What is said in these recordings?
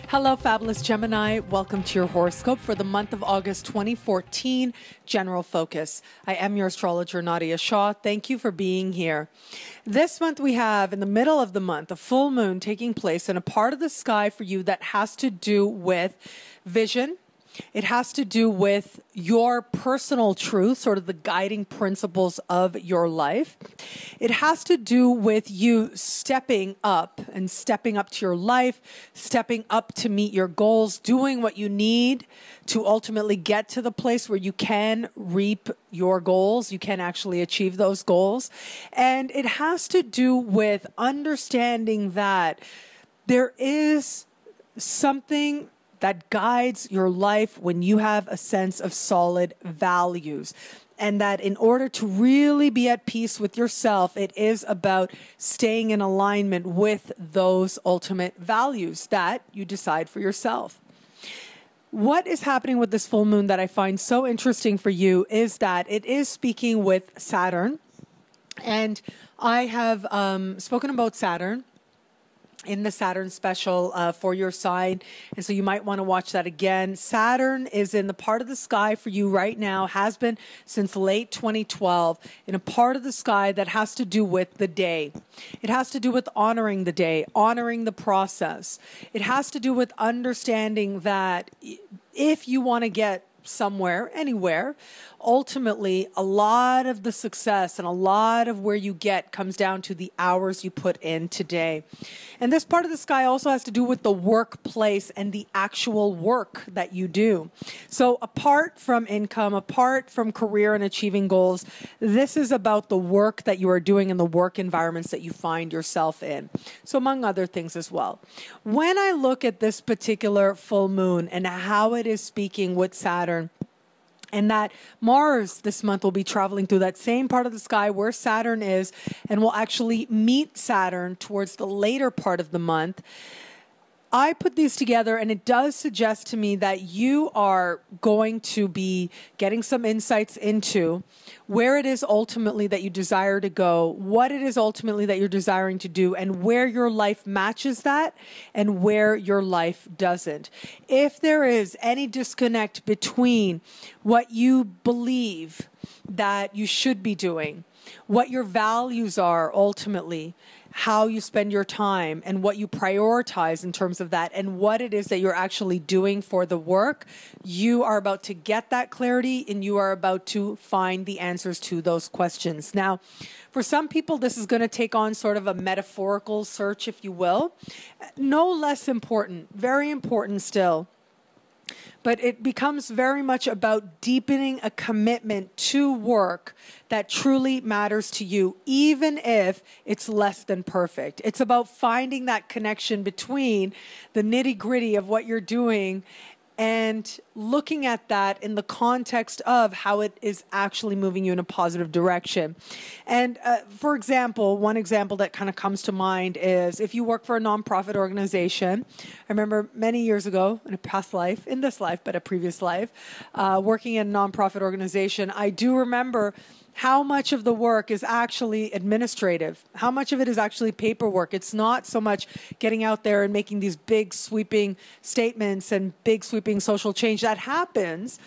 Hello, fabulous Gemini. Welcome to your horoscope for the month of August 2014, General Focus. I am your astrologer, Nadiya Shah. Thank you for being here. This month we have, in the middle of the month, a full moon taking place in a part of the sky for you that has to do with vision. It has to do with your personal truth, sort of the guiding principles of your life. It has to do with you stepping up to your life, stepping up to meet your goals, doing what you need to ultimately get to the place where you can reap your goals. You can actually achieve those goals. And it has to do with understanding that there is something that guides your life when you have a sense of solid values. And that in order to really be at peace with yourself, it is about staying in alignment with those ultimate values that you decide for yourself. What is happening with this full moon that I find so interesting for you is that it is speaking with Saturn. And I have spoken about Saturn in the Saturn special for your sign. And so you might want to watch that again. Saturn is in the part of the sky for you right now, has been since late 2012, in a part of the sky that has to do with the day. It has to do with honoring the day, honoring the process. It has to do with understanding that if you want to get somewhere, anywhere, ultimately a lot of the success and a lot of where you get comes down to the hours you put in today. And this part of the sky also has to do with the workplace and the actual work that you do. So apart from income, apart from career and achieving goals, this is about the work that you are doing and the work environments that you find yourself in. So among other things as well. When I look at this particular full moon and how it is speaking with Saturn, and that Mars this month will be traveling through that same part of the sky where Saturn is and will actually meet Saturn towards the later part of the month. I put these together and it does suggest to me that you are going to be getting some insights into where it is ultimately that you desire to go, what it is ultimately that you're desiring to do, and where your life matches that and where your life doesn't. If there is any disconnect between what you believe that you should be doing, what your values are ultimately, how you spend your time and what you prioritize in terms of that and what it is that you're actually doing for the work, you are about to get that clarity and you are about to find the answers to those questions. Now, for some people, this is going to take on sort of a metaphorical search, if you will. No less important, very important still. But it becomes very much about deepening a commitment to work that truly matters to you, even if it's less than perfect. It's about finding that connection between the nitty-gritty of what you're doing and looking at that in the context of how it is actually moving you in a positive direction. And for example, one example that kind of comes to mind is if you work for a nonprofit organization. I remember many years ago in a past life, in this life, but a previous life, working in a nonprofit organization, I do remember how much of the work is actually administrative, how much of it is actually paperwork. It's not so much getting out there and making these big sweeping statements and big sweeping social change. That happens.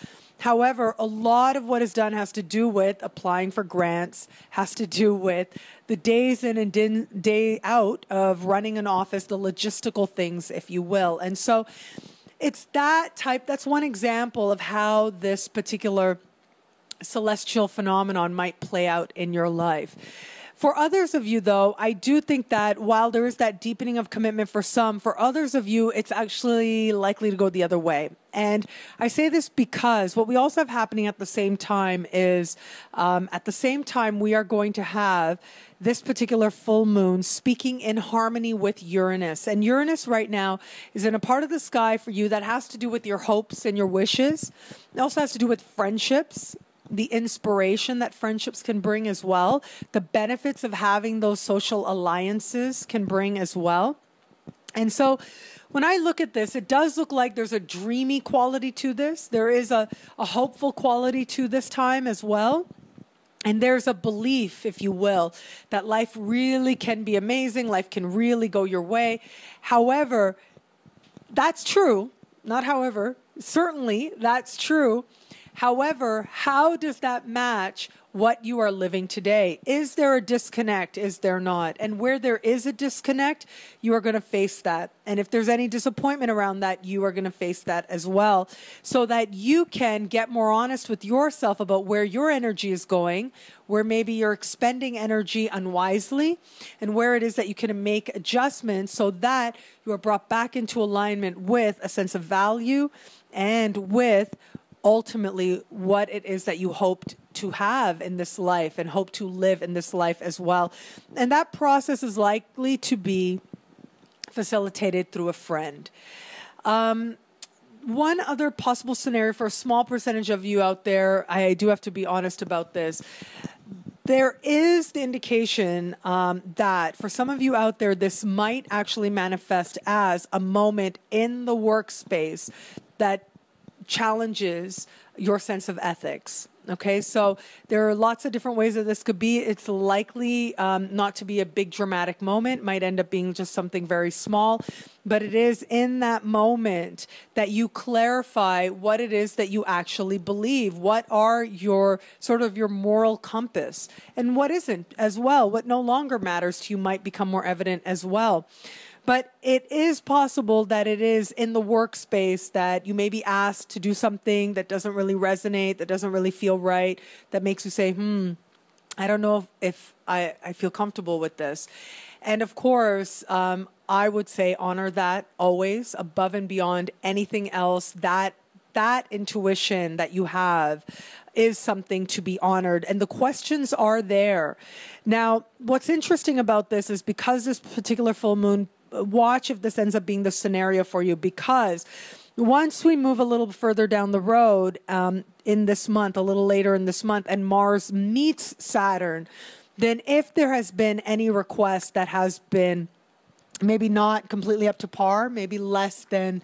However, a lot of what is done has to do with applying for grants, has to do with the days in and day out of running an office, the logistical things, if you will. And so it's that type, that's one example of how this particular celestial phenomenon might play out in your life. For others of you, though, I do think that while there is that deepening of commitment for some, for others of you, it's actually likely to go the other way. And I say this because what we also have happening at the same time is at the same time we are going to have this particular full moon speaking in harmony with Uranus. And Uranus right now is in a part of the sky for you that has to do with your hopes and your wishes. It also has to do with friendships, the inspiration that friendships can bring as well, the benefits of having those social alliances can bring as well. And so when I look at this, it does look like there's a dreamy quality to this. There is a hopeful quality to this time as well. And there's a belief, if you will, that life really can be amazing. Life can really go your way. However, That's true. Not however. Certainly, that's true. However, how does that match what you are living today? Is there a disconnect? Is there not? And where there is a disconnect, you are going to face that. And if there's any disappointment around that, you are going to face that as well, so that you can get more honest with yourself about where your energy is going, where maybe you're expending energy unwisely, and where it is that you can make adjustments so that you are brought back into alignment with a sense of value and with ultimately what it is that you hoped to have in this life and hope to live in this life as well. And that process is likely to be facilitated through a friend. One other possible scenario for a small percentage of you out there, I do have to be honest about this. There is the indication that for some of you out there, this might actually manifest as a moment in the workspace that challenges your sense of ethics. Okay, so there are lots of different ways that this could be. It's likely not to be a big dramatic moment, might end up being just something very small, but it is in that moment that you clarify what it is that you actually believe. What are your sort of your moral compass, and what isn't as well. What no longer matters to you might become more evident as well. But it is possible that it is in the workspace that you may be asked to do something that doesn't really resonate, that doesn't really feel right, that makes you say, I don't know if I feel comfortable with this. And of course, I would say honor that always above and beyond anything else. That intuition that you have is something to be honored. And the questions are there. Now, what's interesting about this is because this particular full moon, watch if this ends up being the scenario for you, because once we move a little further down the road in this month, a little later in this month, and Mars meets Saturn, then if there has been any request that has been maybe not completely up to par, maybe less than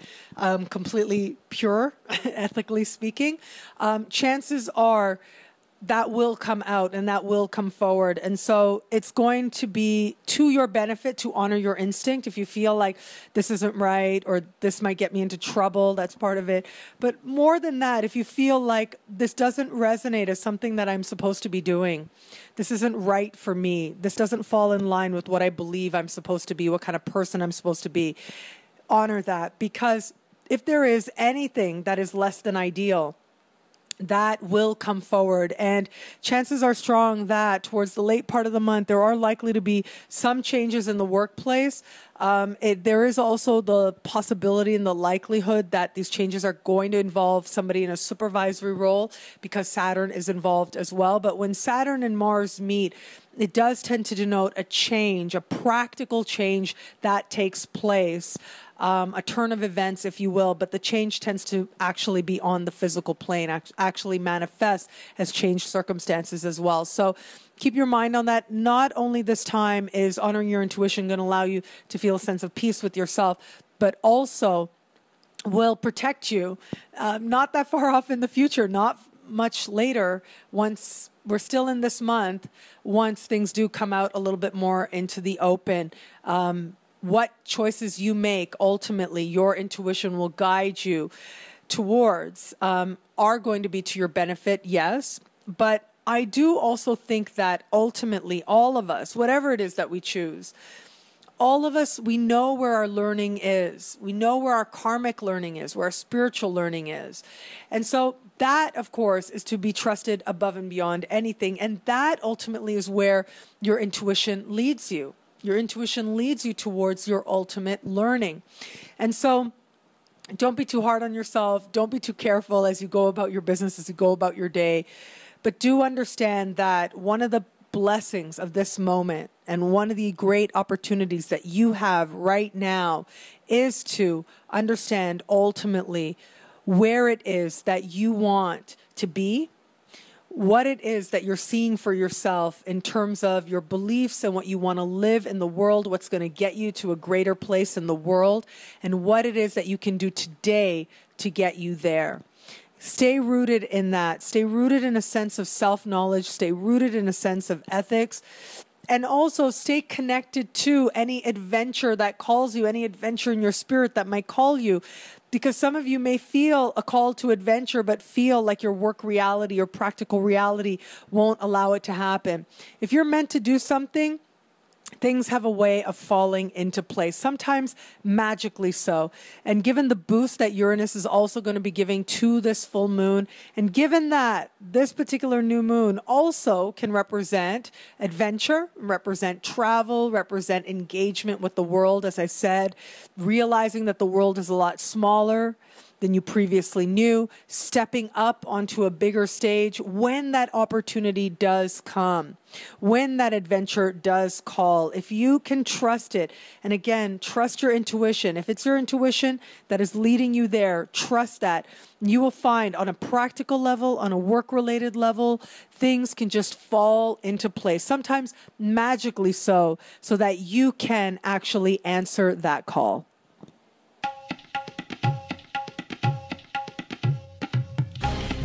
completely pure, ethically speaking, chances are that will come out and that will come forward. And so it's going to be to your benefit to honor your instinct. If you feel like this isn't right or this might get me into trouble, that's part of it. But more than that, if you feel like this doesn't resonate as something that I'm supposed to be doing, this isn't right for me, this doesn't fall in line with what I believe I'm supposed to be, what kind of person I'm supposed to be, honor that. Because if there is anything that is less than ideal, that will come forward. And chances are strong that towards the late part of the month, there are likely to be some changes in the workplace. There is also the possibility and the likelihood that these changes are going to involve somebody in a supervisory role because Saturn is involved as well. But when Saturn and Mars meet, it does tend to denote a change, a practical change that takes place. A turn of events, if you will, but the change tends to actually be on the physical plane, actually manifest as changed circumstances as well. So keep your mind on that. Not only this time is honoring your intuition going to allow you to feel a sense of peace with yourself, but also will protect you not that far off in the future, not much later, once we're still in this month, once things do come out a little bit more into the open. What choices you make, ultimately, your intuition will guide you towards, are going to be to your benefit, yes. But I do also think that ultimately, all of us, whatever it is that we choose, all of us, we know where our learning is. We know where our karmic learning is, where our spiritual learning is. And so that, of course, is to be trusted above and beyond anything. And that ultimately is where your intuition leads you. Your intuition leads you towards your ultimate learning. And so don't be too hard on yourself. Don't be too careful as you go about your business, as you go about your day. But do understand that one of the blessings of this moment and one of the great opportunities that you have right now is to understand ultimately where it is that you want to be, what it is that you're seeing for yourself in terms of your beliefs and what you want to live in the world, what's going to get you to a greater place in the world, and what it is that you can do today to get you there. Stay rooted in that. Stay rooted in a sense of self-knowledge. Stay rooted in a sense of ethics. And also stay connected to any adventure that calls you, any adventure in your spirit that might call you. Because some of you may feel a call to adventure, but feel like your work reality or practical reality won't allow it to happen. If you're meant to do something, things have a way of falling into place, sometimes magically so. And given the boost that Uranus is also going to be giving to this full moon, and given that this particular new moon also can represent adventure, represent travel, represent engagement with the world, as I said, realizing that the world is a lot smaller than you previously knew, stepping up onto a bigger stage when that opportunity does come, when that adventure does call. If you can trust it, and again, trust your intuition. If it's your intuition that is leading you there, trust that. You will find on a practical level, on a work-related level, things can just fall into place, sometimes magically so that you can actually answer that call.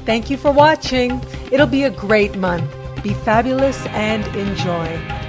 Thank you for watching. It'll be a great month. Be fabulous and enjoy.